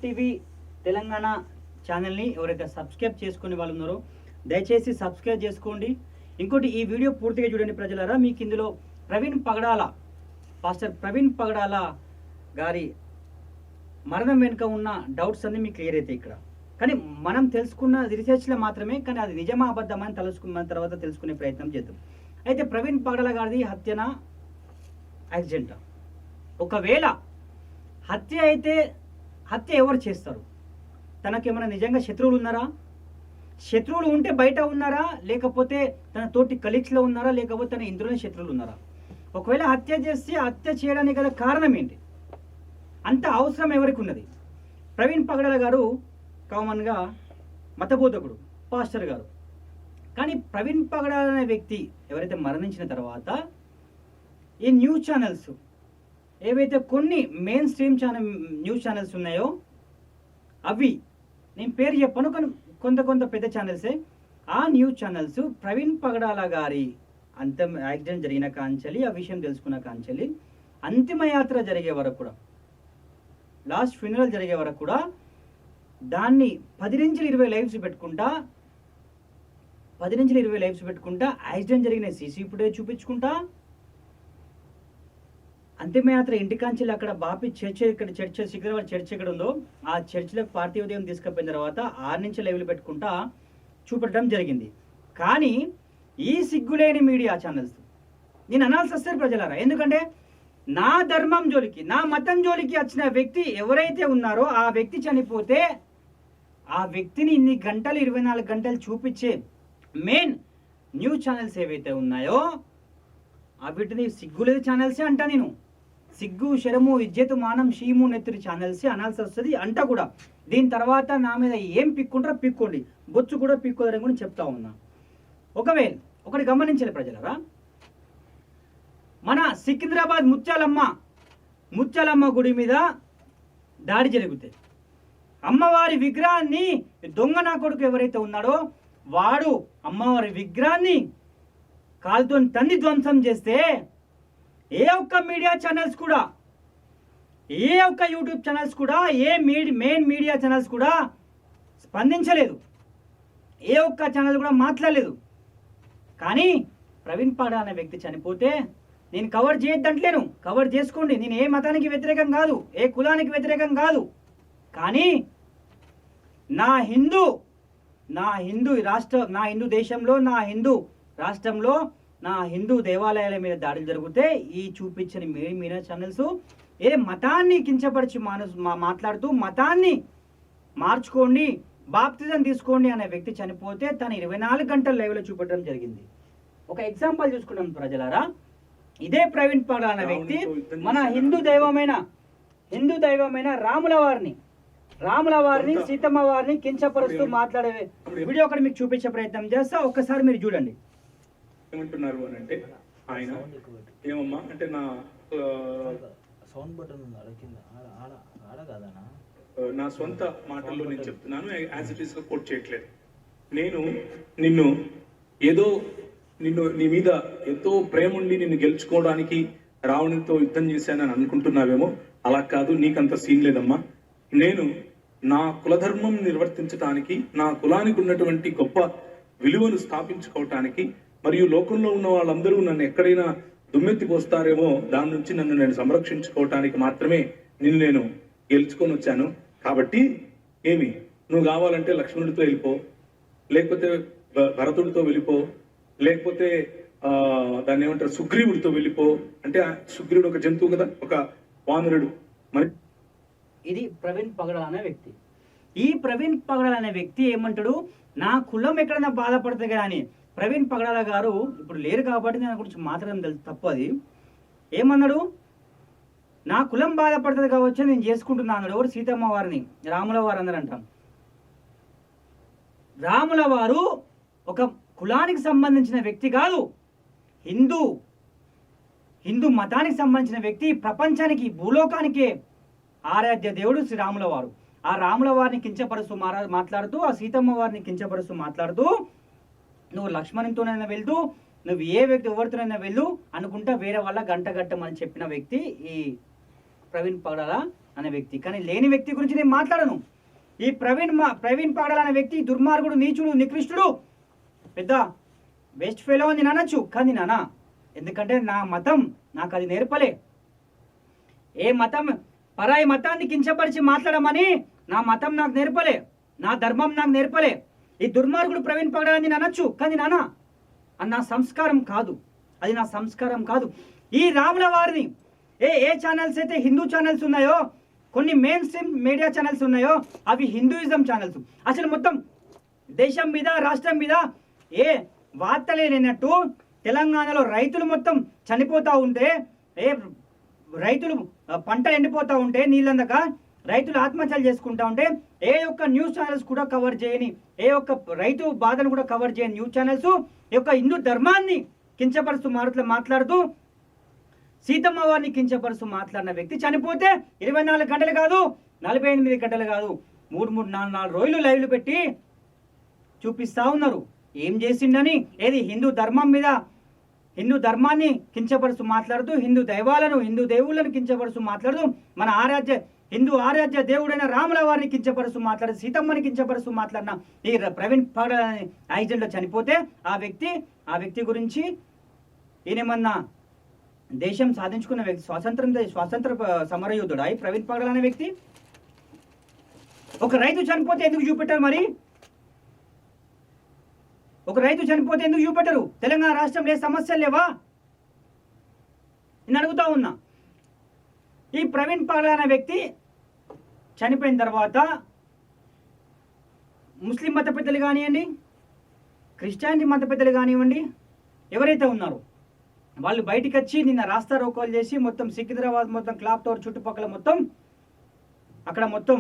TV Telangana ఛానల్ని ఎవరైతే subscribe చేసుకునే వాళ్ళు ఉన్నారో దయచేసి సబ్స్క్రైబ్ చేసుకోండి. ఇంకోటి ఈ వీడియో పూర్తిగా చూడండి ప్రజలారా. మీకు ఇందులో పాస్టర్ ప్రవీణ్ పగడాల గారి మరణం వెనుక ఉన్న డౌట్స్ అన్నీ మీకు క్లియర్ అవుతాయి ఇక్కడ. కానీ మనం తెలుసుకున్న రీసెర్చ్లో మాత్రమే, కానీ అది నిజమా అబద్ధమని తెలుసుకున్న తర్వాత తెలుసుకునే ప్రయత్నం చేద్దాం. అయితే ప్రవీణ్ పగడాల గారిది హత్యనా యాక్సిడెంటా? ఒకవేళ హత్య అయితే హత్య ఎవరు చేస్తారు? తనకేమైనా నిజంగా శత్రువులు ఉన్నారా? శత్రువులు ఉంటే బయట ఉన్నారా, లేకపోతే తన తోటి కలీగ్స్లో ఉన్నారా, లేకపోతే తన ఇందులోనే శత్రువులు ఉన్నారా? ఒకవేళ హత్య చేస్తే హత్య చేయడానికి గల కారణం ఏంటి? అంత అవసరం ఎవరికి ఉన్నది? ప్రవీణ్ పగడాల గారు కామన్గా మతబోధకుడు, పాస్టర్ గారు. కానీ ప్రవీణ్ పగడాల అనే వ్యక్తి ఎవరైతే మరణించిన తర్వాత ఈ న్యూస్ ఛానల్స్ ఏవైతే కొన్ని మెయిన్ స్ట్రీమ్ న్యూస్ ఛానల్స్ ఉన్నాయో అవి, నేను పేరు చెప్పను కానీ కొంత పెద్ద ఛానల్సే, ఆ న్యూస్ ఛానల్స్ ప్రవీణ్ పగడాల గారి యాక్సిడెంట్ జరిగిన కాంచెలి, ఆ విషయం తెలుసుకున్న కాంచెలి, అంతిమయాత్ర జరిగే వరకు కూడా, లాస్ట్ ఫ్యూనరల్ జరిగే వరకు కూడా దాన్ని 10 నుంచి 20 లైవ్స్ పెట్టుకుంటా, యాక్సిడెంట్ జరిగిన సీసీ ఫుటేజ్ చూపించుకుంటా, అంతిమయాత్ర ఇంటికాంచెల్లి అక్కడ బాపి చర్చ్, ఇక్కడ చర్చ్ సికింద్రాబాద్ చర్చ్ ఎక్కడ ఉందో ఆ చర్చిలో పార్థివ దేహం తీసుకుపోయిన తర్వాత 6 నుంచి లైవ్లు పెట్టుకుంటా చూపెట్టడం జరిగింది. కానీ ఈ సిగ్గులేని మీడియా ఛానల్స్, నేను అనాల్సి వస్తారు ప్రజలారా, ఎందుకంటే నా ధర్మం జోలికి, నా మతం జోలికి వచ్చిన వ్యక్తి ఎవరైతే ఉన్నారో ఆ వ్యక్తి చనిపోతే ఆ వ్యక్తిని ఇన్ని గంటలు 24 గంటలు చూపించే మెయిన్ న్యూస్ ఛానల్స్ ఏవైతే ఉన్నాయో ఆ వీటిని సిగ్గులేదు ఛానల్సే అంటా నేను. సిగ్గు, శరము, ఇజ్జతు, మానం, షీము, నెత్తురి ఛానల్సే అనాల్సి వస్తుంది అంట కూడా. దీని తర్వాత నా మీద ఏం పిక్కుంటారో పిక్కోండి, బొచ్చు కూడా పిక్కోదని కూడా చెప్తా ఉన్నా. ఒకవేళ ఒకటి గమనించాలి ప్రజలరా, మన సికింద్రాబాద్ ముత్యాలమ్మ గుడి మీద దాడి జరుగుతుంది. అమ్మవారి విగ్రహాన్ని దొంగ నా కొడుకు ఎవరైతే ఉన్నాడో వాడు అమ్మవారి విగ్రహాన్ని కాలుతో తన్ని ధ్వంసం చేస్తే ఏ ఒక్క మీడియా ఛానల్స్ కూడా, ఏ ఒక్క యూట్యూబ్ ఛానల్స్ కూడా, మెయిన్ మీడియా ఛానల్స్ కూడా స్పందించలేదు, ఏ ఒక్క ఛానల్ కూడా మాట్లాడలేదు. కానీ ప్రవీణ్ పగడాల అనే వ్యక్తి చనిపోతే నేను కవర్ చేయొద్దంటలేను, కవర్ చేసుకోండి. నేను ఏ మతానికి వ్యతిరేకం కాదు, ఏ కులానికి వ్యతిరేకం కాదు. కానీ నా హిందూ దేశంలో, నా హిందూ రాష్ట్రంలో, నా హిందూ దేవాలయాల మీద దాడులు జరిగితే ఈ చూపించిన మీడియా ఛానల్స్ ఏ మతాన్ని కించపరిచి మాట్లాడుతూ మతాన్ని మార్చుకోండి, బాప్తిజం తీసుకోండి అనే వ్యక్తి చనిపోతే తను 24 గంటల లైవ్లో చూపెట్టడం జరిగింది. ఒక ఎగ్జాంపుల్ చూసుకున్నాం ప్రజలారా. ఇదే ప్రవీణ్ పగడాల అనే వ్యక్తి మన హిందూ దైవమైన రాముల వారిని సీతమ్మ వారిని కించపరుస్తూ మాట్లాడే వీడియో ఒకటి మీకు చూపించే ప్రయత్నం చేస్తా, ఒక్కసారి మీరు చూడండి. ఏమంటున్నారు అని అంటే, ఆయన ఏమమ్మా అంటే నా సౌండ్ బటన్ నా సొంత మాటల్లో నేను చెప్తున్నాను, యాజ్ ఇట్ ఈస్ గా కోట్ చేయట్లేదు. నేను నిన్ను నీ మీద ఎంతో ప్రేమ ఉండి నిన్ను గెలుచుకోవడానికి రావణునితో యుద్ధం చేశానని అనుకుంటున్నావేమో. అలా కాదు, నీకంత సీన్ లేదమ్మా. నేను నా కులధర్మం నిర్వర్తించడానికి, నా కులానికి ఉన్నటువంటి గొప్ప విలువను స్థాపించుకోవటానికి, మరియు లోకంలో ఉన్న వాళ్ళందరూ నన్ను ఎక్కడైనా దుమ్మెత్తిపోస్తారేమో దాని నుంచి నన్ను నేను సంరక్షించుకోవటానికి మాత్రమే నిన్ను నేను గెలుచుకొని వచ్చాను. కాబట్టి నువ్వు కావాలంటే లక్ష్మణుడితో వెళ్ళిపో, లేకపోతే భరతుడితో వెళ్ళిపో, లేకపోతే దాన్ని ఏమంటారు సుగ్రీవుడితో వెళ్ళిపో. అంటే సుగ్రీవుడు ఒక జంతువు కదా, ఒక వానరుడు. మరి ఇది ప్రవీణ్ పగడాల అనే వ్యక్తి. ఈ ప్రవీణ్ పగడాల అనే వ్యక్తి ఏమంటాడు, నా కులం ఎక్కడైనా బాధపడుతుంది కానీ ప్రవీణ్ పగడాల గారు ఇప్పుడు లేరు కాబట్టి దాని గురించి మాట్లాడడం తెలుసు, తప్పు అది. ఏమన్నాడు, నా కులం బాధపడుతుంది కావచ్చు నేను చేసుకుంటున్నా అన్నాడు. ఎవరు? సీతమ్మ వారిని, రాముల వారు అన్నారంట. రాముల వారు ఒక కులానికి సంబంధించిన వ్యక్తి కాదు, హిందూ మతానికి సంబంధించిన వ్యక్తి. ప్రపంచానికి, భూలోకానికే ఆరాధ్య దేవుడు శ్రీ రాముల వారు. ఆ రాముల వారిని కించపరుస్తూ మాట్లాడుతూ, ఆ సీతమ్మ వారిని కించపరుస్తూ మాట్లాడుతూ, నువ్వు లక్ష్మణునితోనైనా వెళ్తూ, నువ్వు ఏ వ్యక్తి ఎవరితోనైనా వెళ్ళు అనుకుంటా వేరే వాళ్ళ గంట గట్టమని చెప్పిన వ్యక్తి ఈ ప్రవీణ్ పగడాల అనే వ్యక్తి. కానీ లేని వ్యక్తి గురించి నేను మాట్లాడను. ఈ ప్రవీణ్ పగడాల అనే వ్యక్తి దుర్మార్గుడు, నీచుడు, నికృష్టుడు, పెద్ద వేస్ట్ ఫెలో అని నేను అనొచ్చు. కానీ నానా, ఎందుకంటే నా మతం నాకు అది నేర్పలే. ఏ మతం పరాయి మతాన్ని కించపరిచి మాట్లాడమని నా మతం నాకు నేర్పలే, నా ధర్మం నాకు నేర్పలే. ఈ దుర్మార్గుడు ప్రవీణ్ పగడాలని నేను అనొచ్చు. కానీ నానా, అది నా సంస్కారం కాదు, అది నా సంస్కారం కాదు. ఈ రాముల వారిని ఏ ఛానల్స్ అయితే హిందూ ఛానల్స్ ఉన్నాయో, కొన్ని మెయిన్ స్ట్రీమ్ మీడియా ఛానల్స్ ఉన్నాయో, అవి హిందూయిజం ఛానల్స్. అసలు మొత్తం దేశం మీద, రాష్ట్రం మీద ఏ వార్తలే లేనట్టు తెలంగాణలో రైతులు మొత్తం చనిపోతూ ఉంటే, రైతులు పంటలు ఎండిపోతూ ఉంటే, నీళ్ళందక రైతులు ఆత్మహత్యలు చేసుకుంటా ఉంటే, ఏ ఒక్క న్యూస్ ఛానల్స్ కూడా కవర్ చేయని, ఏ ఒక్క రైతు బాధను కూడా కవర్ చేయని న్యూస్ ఛానల్స్ ఈ యొక్క హిందూ ధర్మాన్ని కించపరుస్తూ మాట్లాడుతూ సీతమ్మ వారిని కించపరుస్తూ మాట్లాడిన వ్యక్తి చనిపోతే 24 గంటలు కాదు, 48 గంటలు కాదు, 3-4 రోజులు లైవ్లు పెట్టి చూపిస్తూ ఉన్నారు ఏం చేసిండని. ఏది హిందూ ధర్మం మీద, హిందూ ధర్మాన్ని కించపరుస్తూ మాట్లాడుతూ, హిందూ దైవాలను, హిందూ దేవుళ్ళను కించపరుస్తూ మాట్లాడుతూ, మన హిందూ ఆరాధ్య దేవుడైన రాముల వారిని కించపరుస్తూ మాట్లాడుతూ, సీతమ్మని కించపరుస్తూ మాట్లాడిన ఈ ప్రవీణ్ పగడాల యాక్సిడెంట్లో చనిపోతే ఆ వ్యక్తి గురించి ఈయనేమన్నా దేశం సాధించుకున్న వ్యక్తి, స్వాతంత్ర సమరయోధుడు ఈ ప్రవీణ్ పగడాల అనే వ్యక్తి? ఒక రైతు చనిపోతే ఎందుకు చూపెట్టారు? మరి ఒక రైతు చనిపోతే ఎందుకు చూపెట్టరు? తెలంగాణ రాష్ట్రంలో ఏ సమస్యలు లేవా? నేను అడుగుతా ఉన్నా. ఈ ప్రవీణ్ పగడాల అనే వ్యక్తి చనిపోయిన తర్వాత ముస్లిం మత పెద్దలు కానివ్వండి, క్రిస్టియానిటీ మత పెద్దలు కానివ్వండి, ఎవరైతే ఉన్నారో వాళ్ళు బయటికి వచ్చి నిన్న రాస్తా రోకోలు చేసి మొత్తం సికింద్రాబాద్ మొత్తం క్లాక్ టవర్ చుట్టుపక్కల మొత్తం అక్కడ మొత్తం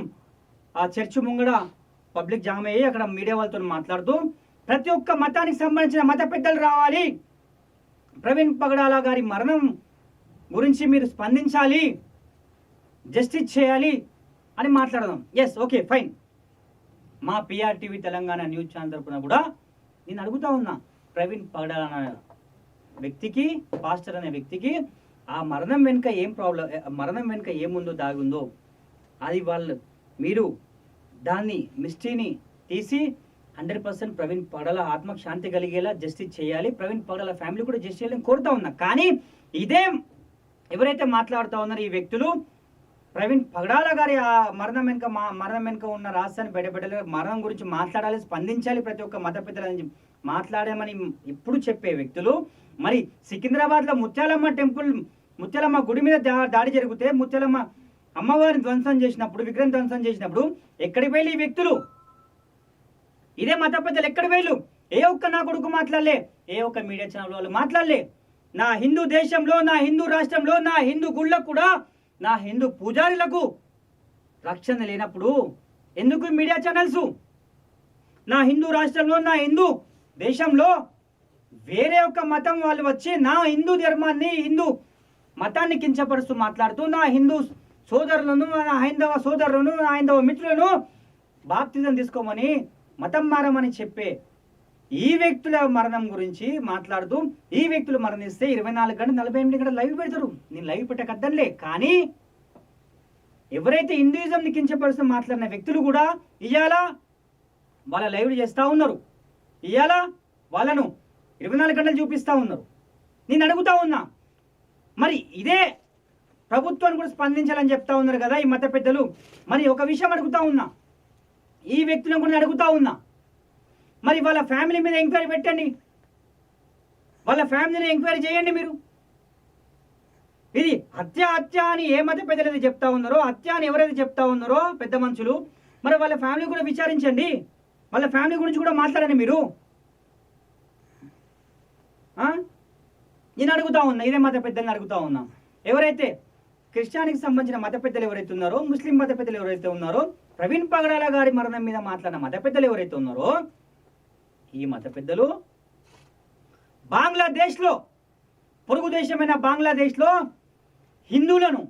ఆ చర్చి ముంగడ పబ్లిక్ జామ్ అయ్యి అక్కడ మీడియా వాళ్ళతో మాట్లాడుతూ ప్రతి ఒక్క మతానికి సంబంధించిన మత పెద్దలు రావాలి, ప్రవీణ్ పగడాల గారి మరణం గురించి మీరు స్పందించాలి, జస్టిస్ చేయాలి అని మాట్లాడదాం. Yes, okay, fine. మా పిఆర్టీవీ తెలంగాణ న్యూస్ ఛానల్ తరపున కూడా నేను అడుగుతా ఉన్నా, ప్రవీణ్ పగడాల అనే వ్యక్తికి, పాస్టర్ అనే వ్యక్తికి ఆ మరణం వెనుక ఏం ప్రాబ్లం, మరణం వెనుక ఏముందో దాగుందో అది మీరు దాన్ని మిస్టరీని తీసి 100% ప్రవీణ్ పగడాల ఆత్మకు శాంతి కలిగేలా జస్టిస్ చేయాలి, ప్రవీణ్ పగడాల ఫ్యామిలీ కూడా జస్టిస్ చేయాలని కోరుతా ఉన్నా. కానీ ఇదే ఎవరైతే మాట్లాడుతూ ఉన్నారో ఈ వ్యక్తులు ప్రవీణ్ పగడాల గారి ఆ మరణం వెనుక ఉన్న రహస్యాన్ని బయటపెట్టాలి, మరణం గురించి మాట్లాడాలి, స్పందించాలి, ప్రతి ఒక్క మత పెద్దలని మాట్లాడామని ఇప్పుడు చెప్పే వ్యక్తులు మరి సికింద్రాబాద్లో ముత్యాలమ్మ గుడి మీద దాడి జరిగితే, ముత్యాలమ్మ అమ్మవారిని ధ్వంసం చేసినప్పుడు, విగ్రహం ధ్వంసం చేసినప్పుడు ఎక్కడికి వెళ్ళి ఈ వ్యక్తులు, ఇదే మత పెద్దలు ఎక్కడి వేళ్ళు? ఏ ఒక్క నా కొడుకు మాట్లాడలే, ఏ ఒక్క మీడియా ఛానల్ వాళ్ళు మాట్లాడలే. నా హిందూ దేశంలో, నా హిందూ రాష్ట్రంలో, నా హిందూ గుళ్ళకు కూడా, నా హిందూ పూజారులకు రక్షణ లేనప్పుడు ఎందుకు మీడియా ఛానల్స్? నా హిందూ రాష్ట్రంలో, నా హిందూ దేశంలో వేరే ఒక మతం వాళ్ళు వచ్చి నా హిందూ ధర్మాన్ని, హిందూ మతాన్ని కించపరుస్తూ మాట్లాడుతూ నా హిందూ సోదరులను, నా హైందవ సోదరులను, నా హైందవ మిత్రులను బాప్తిజం తీసుకోమని, మతం మారమని చెప్పే ఈ వ్యక్తుల మరణం గురించి మాట్లాడుతూ, ఈ వ్యక్తులు మరణిస్తే 24 గంటలు 48 గంటలు లైవ్ పెడతారు. నేను లైవ్ పెట్టకద్దంలే. కానీ ఎవరైతే హిందూయిజంని కించపరుస్తూ మాట్లాడిన వ్యక్తులు కూడా ఇవాళ వాళ్ళ లైవ్లు చేస్తూ ఉన్నారు, ఇవాళ వాళ్ళను 24 గంటలు చూపిస్తూ ఉన్నారు. నేను అడుగుతా ఉన్నా, మరి ఇదే ప్రభుత్వాన్ని కూడా స్పందించాలని చెప్తా ఉన్నారు కదా ఈ మత పెద్దలు. మరి ఒక విషయం అడుగుతా ఉన్నా, ఈ వ్యక్తులను కూడా అడుగుతా ఉన్నా, మరి వాళ్ళ ఫ్యామిలీ మీద ఎంక్వైరీ పెట్టండి, వాళ్ళ ఫ్యామిలీని ఎంక్వైరీ చేయండి. మీరు ఇది హత్య అని ఏ మత పెద్దలు చెప్తా ఉన్నారో, హత్య అని ఎవరైతే చెప్తా ఉన్నారో పెద్ద మనుషులు, మరి వాళ్ళ ఫ్యామిలీ కూడా విచారించండి, వాళ్ళ ఫ్యామిలీ గురించి కూడా మాట్లాడండి మీరు. నేను అడుగుతా ఉన్నా, ఇదే మత పెద్దల్ని అడుగుతా ఉన్నా, ఎవరైతే క్రిస్టియానికి సంబంధించిన మత పెద్దలు ఎవరైతే ఉన్నారో, ముస్లిం మత పెద్దలు ఎవరైతే ఉన్నారో, ప్రవీణ్ పగడాల గారి మరణం మీద మాట్లాడిన మత పెద్దలు ఎవరైతే ఉన్నారో, ఈ మత పెద్దలు బంగ్లాదేశ్లో, పొరుగు దేశమైన బంగ్లాదేశ్లో హిందువులను,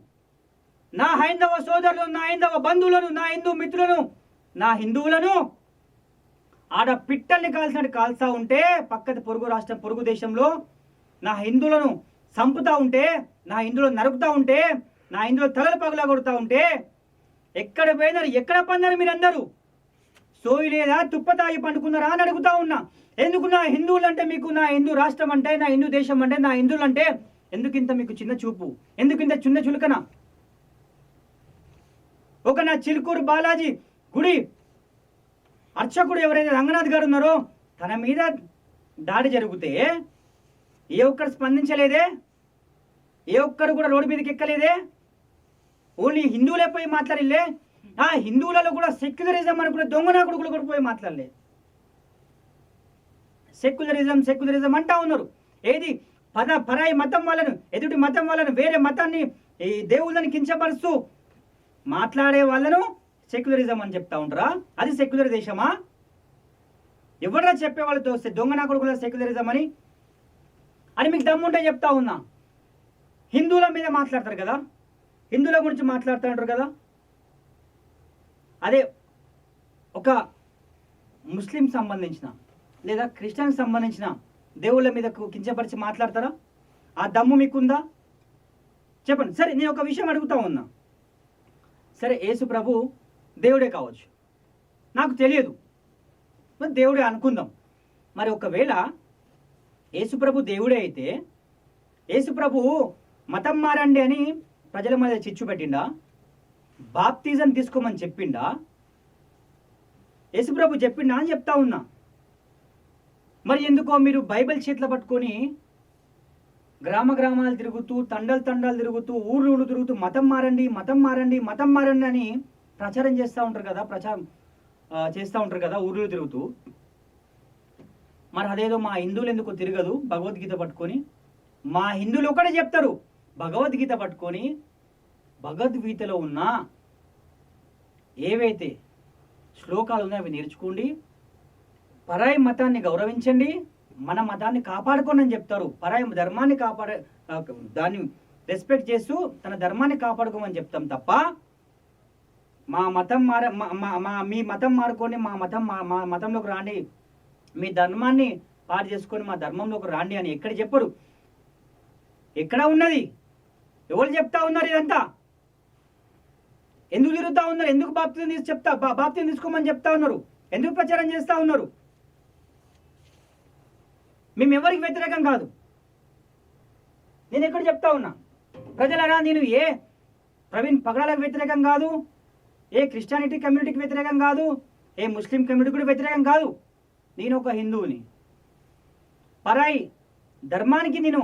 నా హైందవ సోదరులను, నా హైందవ బంధువులను, నా హిందూ మిత్రులను, నా హిందువులను ఆడ పిట్టల్ని కాల్చినట్టు కాల్స్తా ఉంటే, పక్కన పొరుగు దేశంలో నా హిందువులను చంపుతా ఉంటే, నా హిందువులను నరుకుతా ఉంటే, నా హిందువులు తలలు పగలా కొడుతూ ఉంటే ఎక్కడ పోయినారు, ఎక్కడ పన్నారు మీరందరూ? సోయి లేదా, తుప్పతాగి పండుకున్నారా అని అడుగుతా ఉన్నా. ఎందుకు నా హిందువులు అంటే మీకు, నా హిందూ రాష్ట్రం అంటే, నా హిందూ దేశం అంటే, నా హిందువులు అంటే ఎందుకు ఇంత మీకు చిన్న చూపు? ఎందుకు ఇంత చిన్న చులకన? ఒక నా చిలుకూరు బాలాజీ గుడి అర్చకుడు ఎవరైతే రంగనాథ్ గారు ఉన్నారో తన మీద దాడి జరిగితే ఏ ఒక్కరు స్పందించలేదే, ఏ ఒక్కరు కూడా రోడ్డు మీదకి ఎక్కలేదే. ఓన్లీ హిందువులే పోయి మాట్లాడిలే. ఆ హిందువులలో కూడా సెక్యులరిజం అనుకునే దొంగ కొడుకులు కూడా పోయి మాట్లాడలే. సెక్యులరిజం అంటా ఉన్నారు. ఏది పరాయి మతం వాళ్ళను, ఎదుటి మతం వాళ్ళను, వేరే మతాన్ని, ఈ దేవుళ్ళని కించపరుస్తూ మాట్లాడే వాళ్ళను సెక్యులరిజం అని చెప్తా ఉంటారా? అది సెక్యులర్ దేశమా? ఎవరా చెప్పేవాళ్ళతో వస్తే దొంగ నా కొడుకుల సెక్యులరిజం అని మీకు దమ్ముంటే చెప్తా ఉన్నా. హిందువుల మీద మాట్లాడతారు కదా, హిందువుల గురించి మాట్లాడుతూ ఉంటారు కదా. అదే ఒక ముస్లిం సంబంధించిన లేదా క్రిస్టియన్ సంబంధించిన దేవుళ్ళ మీద కించపరిచి మాట్లాడతారా? ఆ దమ్ము మీకుందా? చెప్పండి. సరే, నేను ఒక విషయం అడుగుతా ఉన్నా. సరే, యేసు ప్రభు దేవుడే కావచ్చు, నాకు తెలియదు, మరి దేవుడే అనుకుందాం. మరి ఒకవేళ యేసుప్రభు దేవుడే అయితే యేసుప్రభు మతం మారండి అని ప్రజల మధ్య చిచ్చు పెట్టిండా? బాప్తిజం తీసుకోమని చెప్పిండా? యేసుప్రభు చెప్పిండా అని చెప్తా ఉన్నా. మరి ఎందుకో మీరు బైబిల్ చేతిలో పట్టుకొని గ్రామాలు తిరుగుతూ, తండాలు తిరుగుతూ, ఊళ్ళు తిరుగుతూ మతం మారండి అని ప్రచారం చేస్తూ ఉంటారు కదా, ఊర్లు తిరుగుతూ. మరి అదేదో మా హిందువులు ఎందుకో తిరగదు భగవద్గీత పట్టుకొని? మా హిందువులు ఒకటే చెప్తారు, భగవద్గీత పట్టుకొని భగవద్గీతలో ఉన్న ఏవైతే శ్లోకాలు ఉన్నాయో అవి నేర్చుకోండి, పరాయి మతాన్ని గౌరవించండి, మన మతాన్ని కాపాడుకోండి అని చెప్తారు. పరాయి ధర్మాన్ని దాన్ని రెస్పెక్ట్ చేస్తూ తన ధర్మాన్ని కాపాడుకోమని చెప్తాం తప్ప మీ మతం మారుకొని మా మతంలోకి రాండి, మీ ధర్మాన్ని పాడు చేసుకొని మా ధర్మంలోకి రాండి అని ఎక్కడ చెప్పరు. ఎక్కడ ఉన్నది? ఎవరు చెప్తా ఉన్నారు ఇదంతా? ఎందుకు తిరుగుతా ఉన్నారు? ఎందుకు బాప్తిజం తీసుకోమని చెప్తా ఉన్నారు? ఎందుకు ప్రచారం చేస్తూ ఉన్నారు? మేము ఎవరికి వ్యతిరేకం కాదు. నేను ఎక్కడ చెప్తా ఉన్నా, ప్రజలరా, నేను ఏ ప్రవీణ్ పగడాలకు వ్యతిరేకం కాదు, ఏ క్రిస్టియానిటీ కమ్యూనిటీకి వ్యతిరేకం కాదు, ఏ ముస్లిం కమ్యూనిటీకి వ్యతిరేకం కాదు. నేను ఒక హిందువుని. పరాయి ధర్మానికి నేను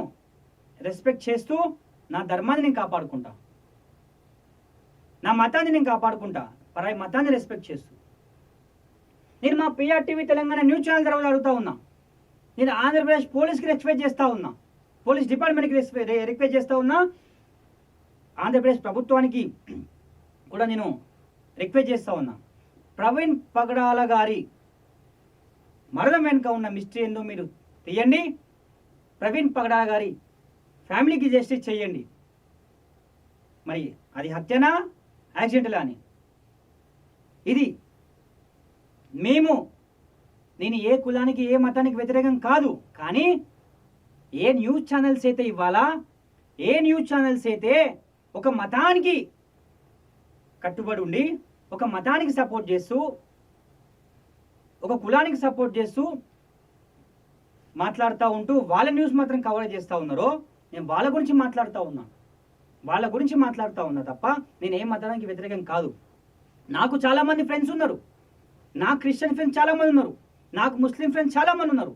రెస్పెక్ట్ చేస్తూ నా ధర్మాన్ని నేను కాపాడుకుంటా, నా మతాన్ని నేను కాపాడుకుంటా, పరాయి మతాన్ని రెస్పెక్ట్ చేస్తూ. నేను మా పిఆర్టీవీ తెలంగాణ న్యూస్ ఛానల్ తర్వాత అడుగుతా ఉన్నా. నేను ఆంధ్రప్రదేశ్ పోలీస్కి రిక్వెస్ట్ చేస్తూ ఉన్నా, పోలీస్ డిపార్ట్మెంట్కి రిక్వెస్ట్ చేస్తూ ఉన్నా, ఆంధ్రప్రదేశ్ ప్రభుత్వానికి కూడా నేను రిక్వెస్ట్ చేస్తూ ఉన్నా. ప్రవీణ్ పగడాల గారి మరణం వెనుక ఉన్న మిస్టరీ ఏందో మీరు తీయండి. ప్రవీణ్ పగడాల గారి ఫ్యామిలీకి జస్టిస్ చేయండి. మరి అది హత్యనా, యాక్సిడెంటలా అని? ఇది నేను ఏ కులానికి, ఏ మతానికి వ్యతిరేకం కాదు. కానీ ఏ న్యూస్ ఛానల్స్ అయితే ఇవ్వాలా, ఏ న్యూస్ ఛానల్స్ అయితే ఒక మతానికి కట్టుబడి ఉండి, ఒక మతానికి సపోర్ట్ చేస్తూ, ఒక కులానికి సపోర్ట్ చేస్తూ మాట్లాడుతూ ఉంటూ వాళ్ళ న్యూస్ మాత్రం కవర్ చేస్తూ ఉన్నారో, నేను వాళ్ళ గురించి మాట్లాడుతూ ఉన్నా తప్ప నేను ఏ మతానికి వ్యతిరేకం కాదు. నాకు చాలామంది ఫ్రెండ్స్ ఉన్నారు, నాకు క్రిస్టియన్ ఫ్రెండ్స్ చాలామంది ఉన్నారు, నాకు ముస్లిం ఫ్రెండ్స్ చాలామంది ఉన్నారు.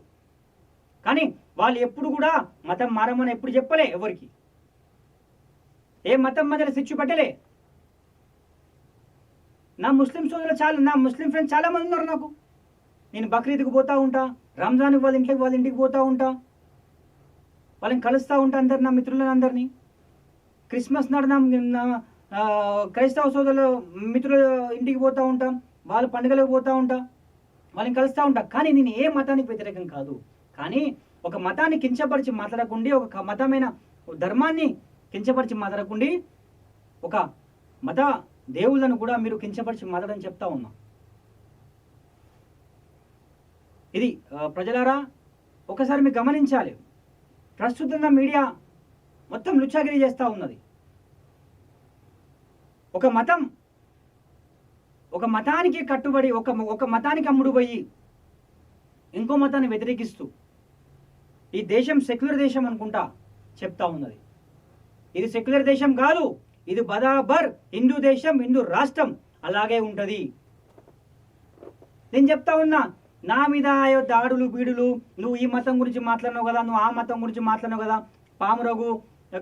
కానీ వాళ్ళు ఎప్పుడు కూడా మతం మారమని ఎప్పుడు చెప్పలే, ఎవరికి ఏ మతం మధ్యలో శిక్ష పెట్టలే. నా ముస్లిం ఫ్రెండ్స్ చాలామంది ఉన్నారు నాకు. నేను బక్రీద్కి పోతూ ఉంటా, రంజాన్కి వాళ్ళ ఇంటికి పోతూ ఉంటా, వాళ్ళని కలుస్తూ ఉంటా అందరు, నా మిత్రులను అందరినీ. క్రిస్మస్ నాడు నా క్రైస్తవ సోదరుల మిత్రుల ఇంటికి పోతూ ఉంటాం, వాళ్ళ పండుగలకు పోతూ ఉంటా, వాళ్ళని కలుస్తూ ఉంటా. కానీ నేను ఏ మతానికి వ్యతిరేకం కాదు. కానీ ఒక మతాన్ని కించపరిచి మాట్లాడకుండి, ఒక మతమైన ధర్మాన్ని కించపరిచి మాట్లాడకుండి, ఒక మత దేవుళ్ళను కూడా మీరు కించపరిచి మాట్లాడని చెప్తా ఉన్నా. ఇది ప్రజలారా ఒకసారి మీరు గమనించాలి. ప్రస్తుతంగా మీడియా మొత్తం లుచ్చాగిరి చేస్తూ ఉన్నది. ఒక మతం ఒక మతానికి కట్టుబడి ఒక మతానికి అమ్ముడు పోయి ఇంకో మతాన్ని వ్యతిరేకిస్తూ ఈ దేశం సెక్యులర్ దేశం అనుకుంటా చెప్తా ఉన్నది. ఇది సెక్యులర్ దేశం కాదు, ఇది బరాబర్ హిందూ దేశం, హిందూ రాష్ట్రం అలాగే ఉంటది. నేను చెప్తా ఉన్నా, నా మీద దాడులు బీడులు, నువ్వు ఈ మతం గురించి మాట్లాడినావు కదా, నువ్వు ఆ మతం గురించి మాట్లాడినావు కదా, పామురగు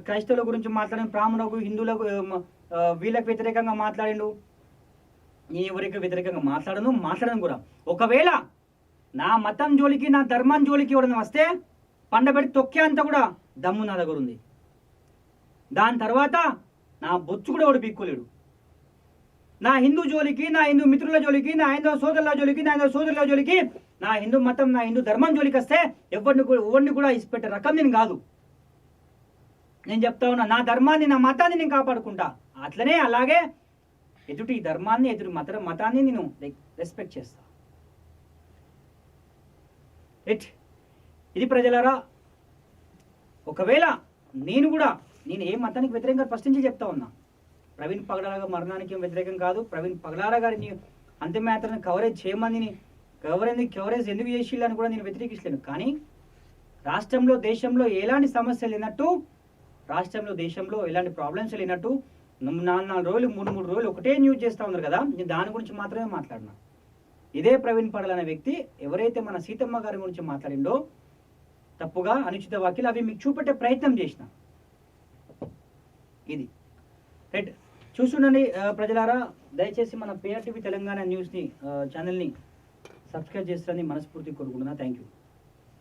క్రైస్తవుల గురించి మాట్లాడిన, పామురగు హిందువులకు వీళ్ళకి వ్యతిరేకంగా మాట్లాడిండు. నేను ఎవరికి వ్యతిరేకంగా మాట్లాడను కూడా. ఒకవేళ నా మతం జోలికి నా ధర్మం జోలికి ఎవరైనా వస్తే పండబెట్టి తొక్కే అంతా కూడా దమ్ము నా దగ్గర ఉంది. దాని తర్వాత నా బొచ్చు కూడా ఎవడు పీక్కోలేడు. నా హిందూ జోలికి, నా హిందూ మిత్రుల జోలికి, నా హిందూ సోదరుల జోలికి, నా హిందూ సోదరుల జోలికి, నా హిందూ మతం, నా హిందూ ధర్మం జోలికి వస్తే ఎవరిని కూడా ఇసిపెట్టే రకం నేను కాదు. నేను చెప్తా ఉన్నా, నా ధర్మాన్ని నా మతాన్ని నేను కాపాడుకుంటా. అట్లనే అలాగే ఎదుటి ధర్మాన్ని, ఎదుటి మతాన్ని నేను రెస్పెక్ట్ చేస్తా. ఇది ప్రజలారా, ఒకవేళ నేను ఏ మతానికి వ్యతిరేకంగా ఫస్ట్ నుంచి చెప్తా ఉన్నా. ప్రవీణ్ పగడాల మరణానికి వ్యతిరేకం కాదు. ప్రవీణ్ పగడాల గారిని అంతిమయాత్రను కవరేజ్ చేయమని, కవరేజ్ ఎందుకు చేసిల్లని కూడా నేను వ్యతిరేకించలేను. కానీ రాష్ట్రంలో, దేశంలో ఎలాంటి సమస్యలు లేనట్టు, రాష్ట్రంలో, దేశంలో ఎలాంటి ప్రాబ్లమ్స్ లేనట్టు 4 రోజులు 3 రోజులు ఒకటే న్యూస్ చేస్తూ ఉన్నారు కదా, నేను దాని గురించి మాత్రమే మాట్లాడినా. ఇదే ప్రవీణ్ పగడాల అనే వ్యక్తి ఎవరైతే మన సీతమ్మ గారి గురించి మాట్లాడిండో తప్పుగా, అనుచిత వ్యాఖ్యలు అవి మీకు చూపెట్టే ప్రయత్నం చేసిన. ఇది రైట్. చూస్తుండండి ప్రజలారా, దయచేసి మన PRTV తెలంగాణ న్యూస్ని ఛానల్ని సబ్స్క్రైబ్ చేస్తారని మనస్ఫూర్తి కోరుకుంటున్నా. Thank you.